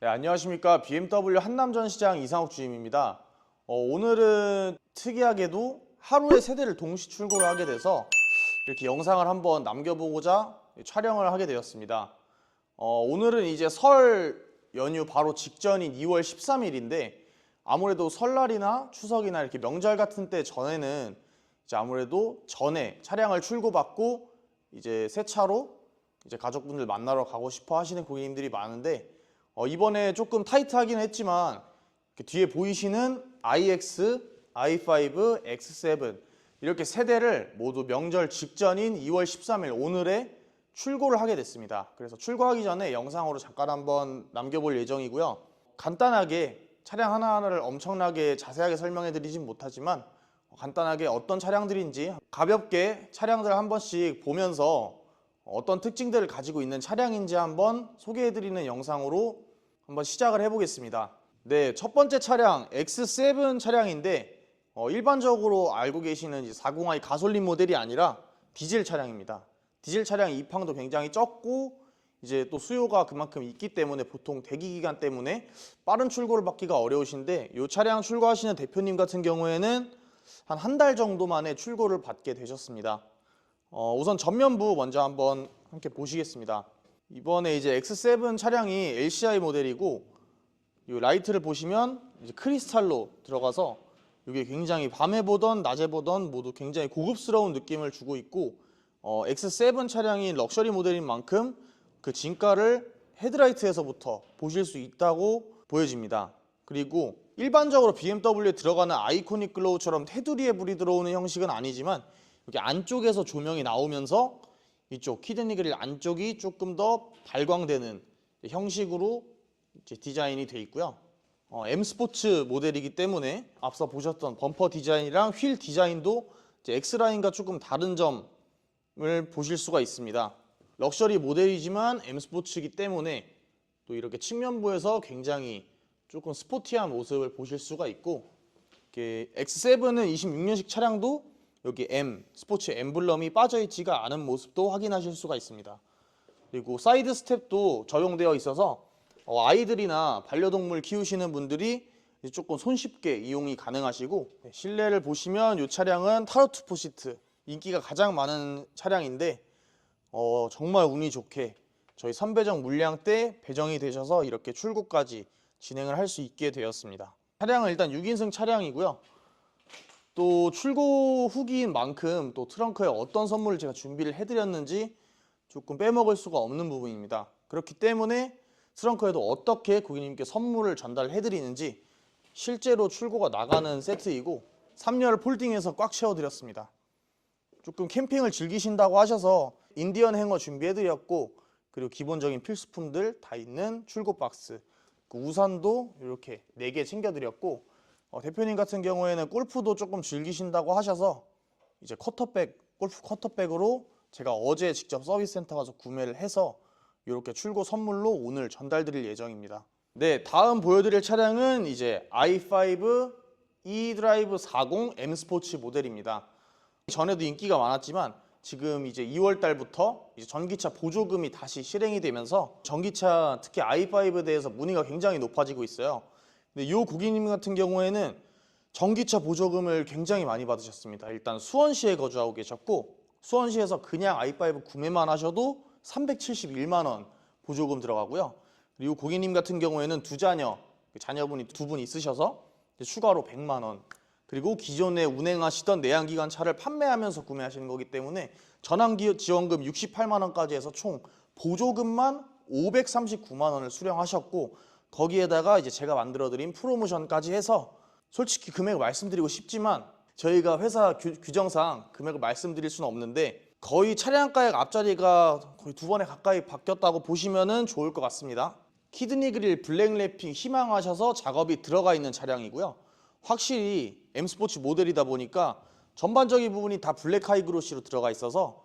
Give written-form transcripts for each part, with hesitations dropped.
네, 안녕하십니까. BMW 한남전시장 이상욱 주임입니다. 오늘은 특이하게도 하루에 세 대를 동시 출고를 하게 돼서 이렇게 영상을 한번 남겨보고자 촬영을 하게 되었습니다. 오늘은 이제 설 연휴 바로 직전인 2월 13일인데 아무래도 설날이나 추석이나 이렇게 명절 같은 때 전에는 이제 아무래도 전에 차량을 출고받고 이제 새 차로 이제 가족분들 만나러 가고 싶어 하시는 고객님들이 많은데 이번에 조금 타이트하긴 했지만 뒤에 보이시는 iX, i5, X7 이렇게 세 대를 모두 명절 직전인 2월 13일 오늘에 출고를 하게 됐습니다. 그래서 출고하기 전에 영상으로 잠깐 한번 남겨볼 예정이고요. 간단하게 차량 하나하나를 엄청나게 자세하게 설명해 드리진 못하지만 간단하게 어떤 차량들인지 가볍게 차량들 한 번씩 보면서 어떤 특징들을 가지고 있는 차량인지 한번 소개해 드리는 영상으로 한번 시작을 해보겠습니다. 네, 첫 번째 차량 X7 차량인데 일반적으로 알고 계시는 40i 가솔린 모델이 아니라 디젤 차량입니다. 디젤 차량 입항도 굉장히 적고 이제 또 수요가 그만큼 있기 때문에 보통 대기 기간 때문에 빠른 출고를 받기가 어려우신데 이 차량 출고하시는 대표님 같은 경우에는 한 달 정도 만에 출고를 받게 되셨습니다. 우선 전면부 먼저 한번 함께 보시겠습니다. 이번에 이제 X7 차량이 LCI 모델이고 이 라이트를 보시면 이제 크리스탈로 들어가서 이게 굉장히 밤에 보던 낮에 보던 모두 굉장히 고급스러운 느낌을 주고 있고 X7 차량이 럭셔리 모델인 만큼 그 진가를 헤드라이트에서부터 보실 수 있다고 보여집니다. 그리고 일반적으로 BMW에 들어가는 아이코닉 글로우처럼 테두리에 불이 들어오는 형식은 아니지만 여기 안쪽에서 조명이 나오면서 이쪽 키드니 그릴 안쪽이 조금 더 발광되는 형식으로 이제 디자인이 되어 있고요. M 스포츠 모델이기 때문에 앞서 보셨던 범퍼 디자인이랑 휠 디자인도 이제 X라인과 조금 다른 점을 보실 수가 있습니다. 럭셔리 모델이지만 M 스포츠이기 때문에 또 이렇게 측면부에서 굉장히 조금 스포티한 모습을 보실 수가 있고 X7은 26년식 차량도 여기 M, 스포츠 엠블럼이 빠져있지가 않은 모습도 확인하실 수가 있습니다. 그리고 사이드 스텝도 적용되어 있어서 아이들이나 반려동물 키우시는 분들이 조금 손쉽게 이용이 가능하시고 실내를 보시면 이 차량은 타르투프 시트 인기가 가장 많은 차량인데 정말 운이 좋게 저희 선배정 물량 때 배정이 되셔서 이렇게 출고까지 진행을 할 수 있게 되었습니다. 차량은 일단 6인승 차량이고요. 또 출고 후기인 만큼 또 트렁크에 어떤 선물을 제가 준비를 해드렸는지 조금 빼먹을 수가 없는 부분입니다. 그렇기 때문에 트렁크에도 어떻게 고객님께 선물을 전달해드리는지 실제로 출고가 나가는 세트이고 3열 폴딩해서 꽉 채워드렸습니다. 조금 캠핑을 즐기신다고 하셔서 인디언 행어 준비해드렸고 그리고 기본적인 필수품들 다 있는 출고 박스 우산도 이렇게 4개 챙겨드렸고 대표님 같은 경우에는 골프도 조금 즐기신다고 하셔서 이제 커터백, 골프 커터백으로 제가 어제 직접 서비스 센터 가서 구매를 해서 이렇게 출고 선물로 오늘 전달 드릴 예정입니다. 네, 다음 보여드릴 차량은 이제 i5 e드라이브 40 M 스포츠 모델입니다. 전에도 인기가 많았지만 지금 이제 2월 달부터 이제 전기차 보조금이 다시 실행이 되면서 전기차 특히 i5에 대해서 문의가 굉장히 높아지고 있어요. 근데 이 고객님 같은 경우에는 전기차 보조금을 굉장히 많이 받으셨습니다. 일단 수원시에 거주하고 계셨고 수원시에서 그냥 i5 구매만 하셔도 371만 원 보조금 들어가고요. 그리고 고객님 같은 경우에는 두 자녀, 자녀분이 2분 있으셔서 추가로 100만 원 그리고 기존에 운행하시던 내연기관 차를 판매하면서 구매하시는 거기 때문에 전환지원금 68만 원까지 해서 총 보조금만 539만 원을 수령하셨고 거기에다가 이제 제가 만들어드린 프로모션까지 해서 솔직히 금액을 말씀드리고 싶지만 저희가 회사 규정상 금액을 말씀드릴 수는 없는데 거의 차량가액 앞자리가 거의 2번에 가까이 바뀌었다고 보시면 좋을 것 같습니다. 키드니 그릴 블랙 래핑 희망하셔서 작업이 들어가 있는 차량이고요. 확실히 M 스포츠 모델이다 보니까 전반적인 부분이 다 블랙 하이그로시로 들어가 있어서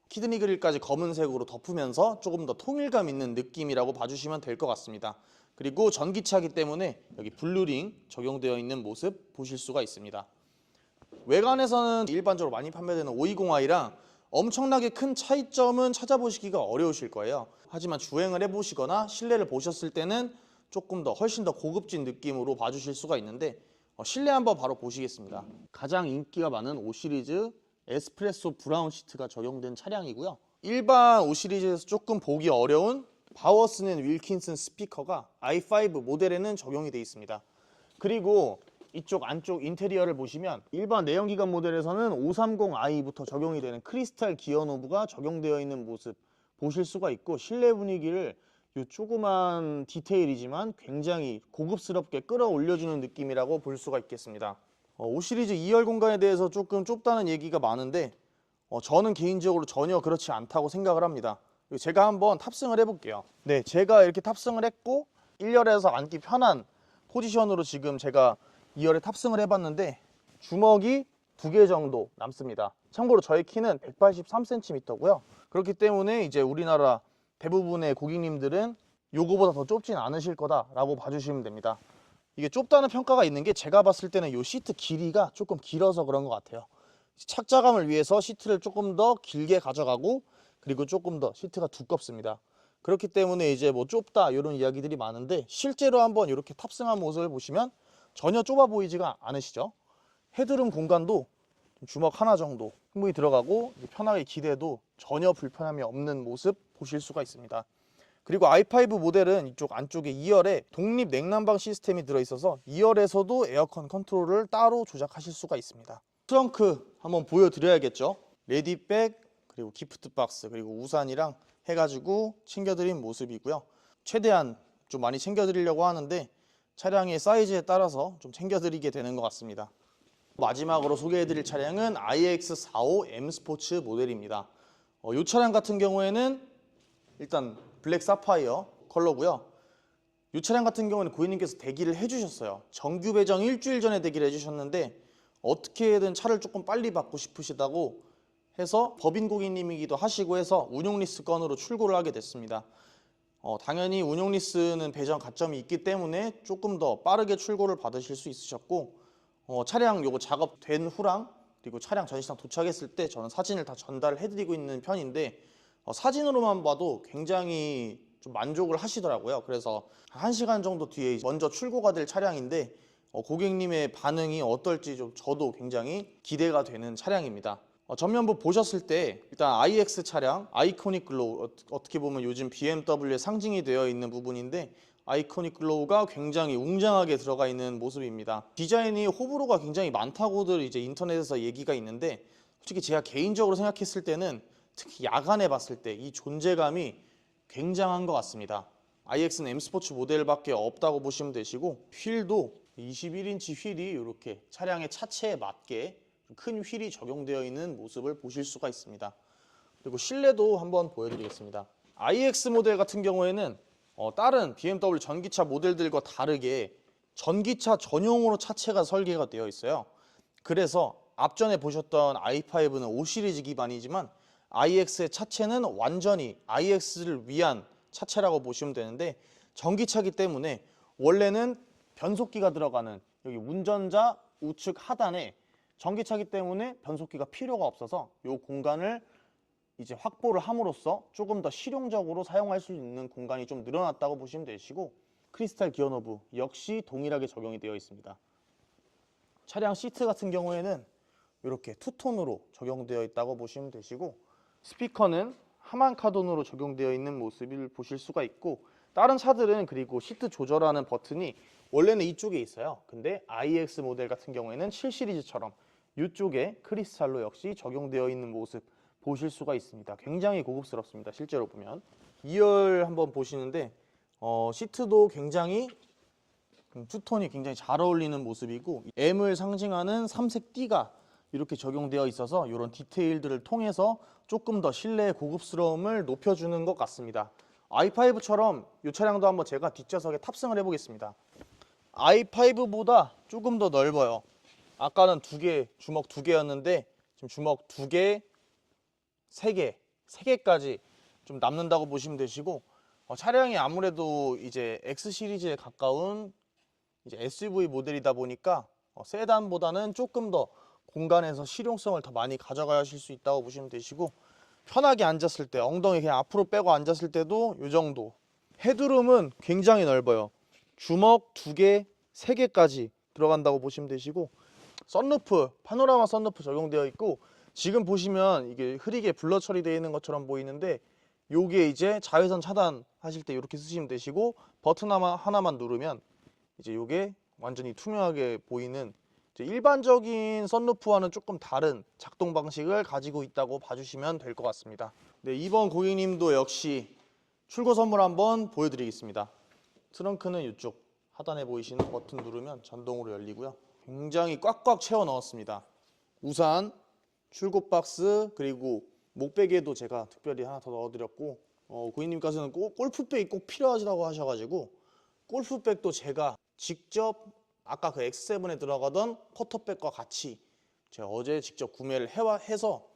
키드니 그릴까지 검은색으로 덮으면서 조금 더 통일감 있는 느낌이라고 봐주시면 될 것 같습니다. 그리고 전기차이기 때문에 여기 블루링 적용되어 있는 모습 보실 수가 있습니다. 외관에서는 일반적으로 많이 판매되는 520i랑 엄청나게 큰 차이점은 찾아보시기가 어려우실 거예요. 하지만 주행을 해보시거나 실내를 보셨을 때는 조금 더 훨씬 더 고급진 느낌으로 봐주실 수가 있는데 실내 한번 바로 보시겠습니다. 가장 인기가 많은 5 시리즈 에스프레소 브라운 시트가 적용된 차량이고요. 일반 5 시리즈에서 조금 보기 어려운 바워스는 윌킨슨 스피커가 i5 모델에는 적용이 되어 있습니다. 그리고 이쪽 안쪽 인테리어를 보시면 일반 내연기관 모델에서는 530i부터 적용이 되는 크리스탈 기어 노브가 적용되어 있는 모습 보실 수가 있고, 실내 분위기를 이 조그만 디테일이지만 굉장히 고급스럽게 끌어올려주는 느낌이라고 볼 수가 있겠습니다. 5 시리즈 2열 공간에 대해서 조금 좁다는 얘기가 많은데 저는 개인적으로 전혀 그렇지 않다고 생각을 합니다. 제가 한번 탑승을 해볼게요. 네, 제가 이렇게 탑승을 했고 1열에서 앉기 편한 포지션으로 지금 제가 2열에 탑승을 해봤는데 주먹이 2개 정도 남습니다. 참고로 저의 키는 183cm고요. 그렇기 때문에 이제 우리나라 대부분의 고객님들은 요거보다 더 좁진 않으실 거다라고 봐주시면 됩니다. 이게 좁다는 평가가 있는 게 제가 봤을 때는 요 시트 길이가 조금 길어서 그런 것 같아요. 착자감을 위해서 시트를 조금 더 길게 가져가고, 그리고 조금 더 시트가 두껍습니다. 그렇기 때문에 이제 뭐 좁다 이런 이야기들이 많은데, 실제로 한번 이렇게 탑승한 모습을 보시면 전혀 좁아 보이지가 않으시죠? 헤드룸 공간도 주먹 하나 정도 충분히 들어가고 편하게 기대도 전혀 불편함이 없는 모습 보실 수가 있습니다. 그리고 i5 모델은 이쪽 안쪽에 2열에 독립 냉난방 시스템이 들어있어서 2열에서도 에어컨 컨트롤을 따로 조작하실 수가 있습니다. 트렁크 한번 보여드려야겠죠. 레디백, 그리고 기프트 박스, 그리고 우산이랑 해가지고 챙겨드린 모습이고요. 최대한 좀 많이 챙겨드리려고 하는데 차량의 사이즈에 따라서 좀 챙겨드리게 되는 것 같습니다. 마지막으로 소개해드릴 차량은 iX45 M 스포츠 모델입니다. 이 차량 같은 경우에는 일단 블랙 사파이어 컬러고요. 이 차량 같은 경우는 고객님께서 대기를 해주셨어요. 정규 배정 일주일 전에 대기를 해주셨는데 어떻게든 차를 조금 빨리 받고 싶으시다고 해서 법인 고객님이기도 하시고 해서 운용 리스 건으로 출고를 하게 됐습니다. 당연히 운용 리스는 배정 가점이 있기 때문에 조금 더 빠르게 출고를 받으실 수 있으셨고, 차량 요거 작업된 후랑 그리고 차량 전시장 도착했을 때 저는 사진을 다 전달을 해드리고 있는 편인데 사진으로만 봐도 굉장히 좀 만족을 하시더라고요. 그래서 1시간 정도 뒤에 먼저 출고가 될 차량인데 고객님의 반응이 어떨지 좀 저도 굉장히 기대가 되는 차량입니다. 전면부 보셨을 때 일단 iX 차량 아이코닉 글로우, 어떻게 보면 요즘 BMW의 상징이 되어 있는 부분인데 아이코닉 글로우가 굉장히 웅장하게 들어가 있는 모습입니다. 디자인이 호불호가 굉장히 많다고들 이제 인터넷에서 얘기가 있는데, 솔직히 제가 개인적으로 생각했을 때는 특히 야간에 봤을 때 이 존재감이 굉장한 것 같습니다. iX는 M 스포츠 모델밖에 없다고 보시면 되시고, 휠도 21인치 휠이 이렇게 차량의 차체에 맞게 큰 휠이 적용되어 있는 모습을 보실 수가 있습니다. 그리고 실내도 한번 보여드리겠습니다. iX 모델 같은 경우에는 다른 BMW 전기차 모델들과 다르게 전기차 전용으로 차체가 설계가 되어 있어요. 그래서 앞전에 보셨던 i5는 5 시리즈 기반이지만 iX의 차체는 완전히 iX를 위한 차체라고 보시면 되는데, 전기차기 때문에 원래는 변속기가 들어가는 여기 운전자 우측 하단에 전기차기 때문에 변속기가 필요가 없어서 이 공간을 이제 확보를 함으로써 조금 더 실용적으로 사용할 수 있는 공간이 좀 늘어났다고 보시면 되시고, 크리스탈 기어 노브 역시 동일하게 적용이 되어 있습니다. 차량 시트 같은 경우에는 이렇게 투톤으로 적용되어 있다고 보시면 되시고, 스피커는 하만 카돈으로 적용되어 있는 모습을 보실 수가 있고, 다른 차들은 그리고 시트 조절하는 버튼이 원래는 이쪽에 있어요. 근데 iX 모델 같은 경우에는 7 시리즈처럼 이쪽에 크리스탈로 역시 적용되어 있는 모습 보실 수가 있습니다. 굉장히 고급스럽습니다. 실제로 보면 2열 한번 보시는데 시트도 굉장히 투톤이 굉장히 잘 어울리는 모습이고, M을 상징하는 삼색 띠가 이렇게 적용되어 있어서 이런 디테일들을 통해서 조금 더 실내의 고급스러움을 높여주는 것 같습니다. i5처럼 이 차량도 한번 제가 뒷좌석에 탑승을 해보겠습니다. i5보다 조금 더 넓어요. 아까는 주먹 2개였는데 지금 주먹 2개, 3개, 3개까지 좀 남는다고 보시면 되시고, 차량이 아무래도 이제 X 시리즈에 가까운 이제 SUV 모델이다 보니까 세단보다는 조금 더 공간에서 실용성을 더 많이 가져가실 수 있다고 보시면 되시고, 편하게 앉았을 때 엉덩이 그냥 앞으로 빼고 앉았을 때도 이 정도. 헤드룸은 굉장히 넓어요. 주먹 2개, 3개까지 들어간다고 보시면 되시고, 썬루프, 파노라마 썬루프 적용되어 있고, 지금 보시면 이게 흐리게 블러 처리되어 있는 것처럼 보이는데, 요게 이제 자외선 차단 하실 때 이렇게 쓰시면 되시고, 버튼 하나만 누르면 이제 요게 완전히 투명하게 보이는, 이제 일반적인 썬루프와는 조금 다른 작동 방식을 가지고 있다고 봐주시면 될 것 같습니다. 네, 이번 고객님도 역시 출고 선물 한번 보여드리겠습니다. 트렁크는 이쪽 하단에 보이시는 버튼 누르면 전동으로 열리고요. 굉장히 꽉꽉 채워 넣었습니다. 우산, 출고 박스, 그리고 목베개도 제가 특별히 하나 더 넣어드렸고, 고객님께서는 골프백이 꼭 필요하시다고 하셔가지고 골프백도 제가 직접 아까 그 X7에 들어가던 커터백과 같이 제가 어제 직접 구매를 해서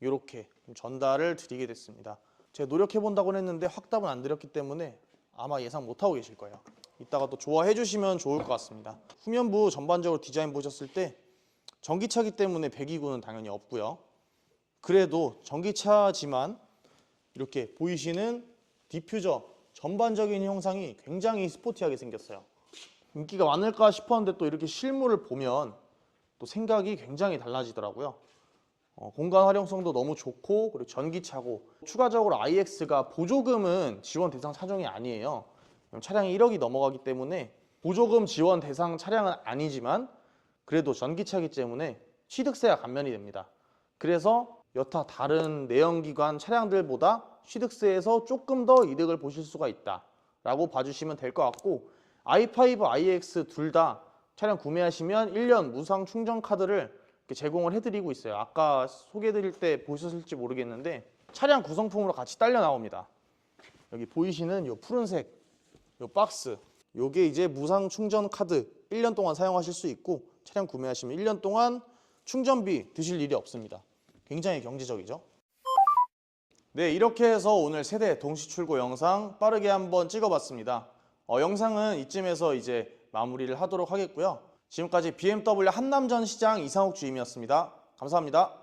이렇게 전달을 드리게 됐습니다. 제가 노력해본다고 했는데 확답은 안 드렸기 때문에 아마 예상 못하고 계실 거예요. 이따가 또 좋아해 주시면 좋을 것 같습니다. 후면부 전반적으로 디자인 보셨을 때 전기차기 때문에 배기구는 당연히 없고요. 그래도 전기차지만 이렇게 보이시는 디퓨저 전반적인 형상이 굉장히 스포티하게 생겼어요. 인기가 많을까 싶었는데 또 이렇게 실물을 보면 또 생각이 굉장히 달라지더라고요. 공간 활용성도 너무 좋고, 그리고 전기차고, 추가적으로 iX가 보조금은 지원 대상 차종이 아니에요. 차량이 1억이 넘어가기 때문에 보조금 지원 대상 차량은 아니지만 그래도 전기차이기 때문에 취득세가 감면이 됩니다. 그래서 여타 다른 내연기관 차량들보다 취득세에서 조금 더 이득을 보실 수가 있다 라고 봐주시면 될 것 같고, i5, iX 둘 다 차량 구매하시면 1년 무상 충전 카드를 제공을 해드리고 있어요. 아까 소개해드릴 때 보셨을지 모르겠는데 차량 구성품으로 같이 딸려 나옵니다. 여기 보이시는 이 푸른색 이 박스, 요게 이제 무상 충전 카드 1년 동안 사용하실 수 있고, 차량 구매하시면 1년 동안 충전비 드실 일이 없습니다. 굉장히 경제적이죠. 네, 이렇게 해서 오늘 세대 동시 출고 영상 빠르게 한번 찍어봤습니다. 영상은 이쯤에서 이제 마무리를 하도록 하겠고요. 지금까지 BMW 한남전 시장 이상욱 주임이었습니다. 감사합니다.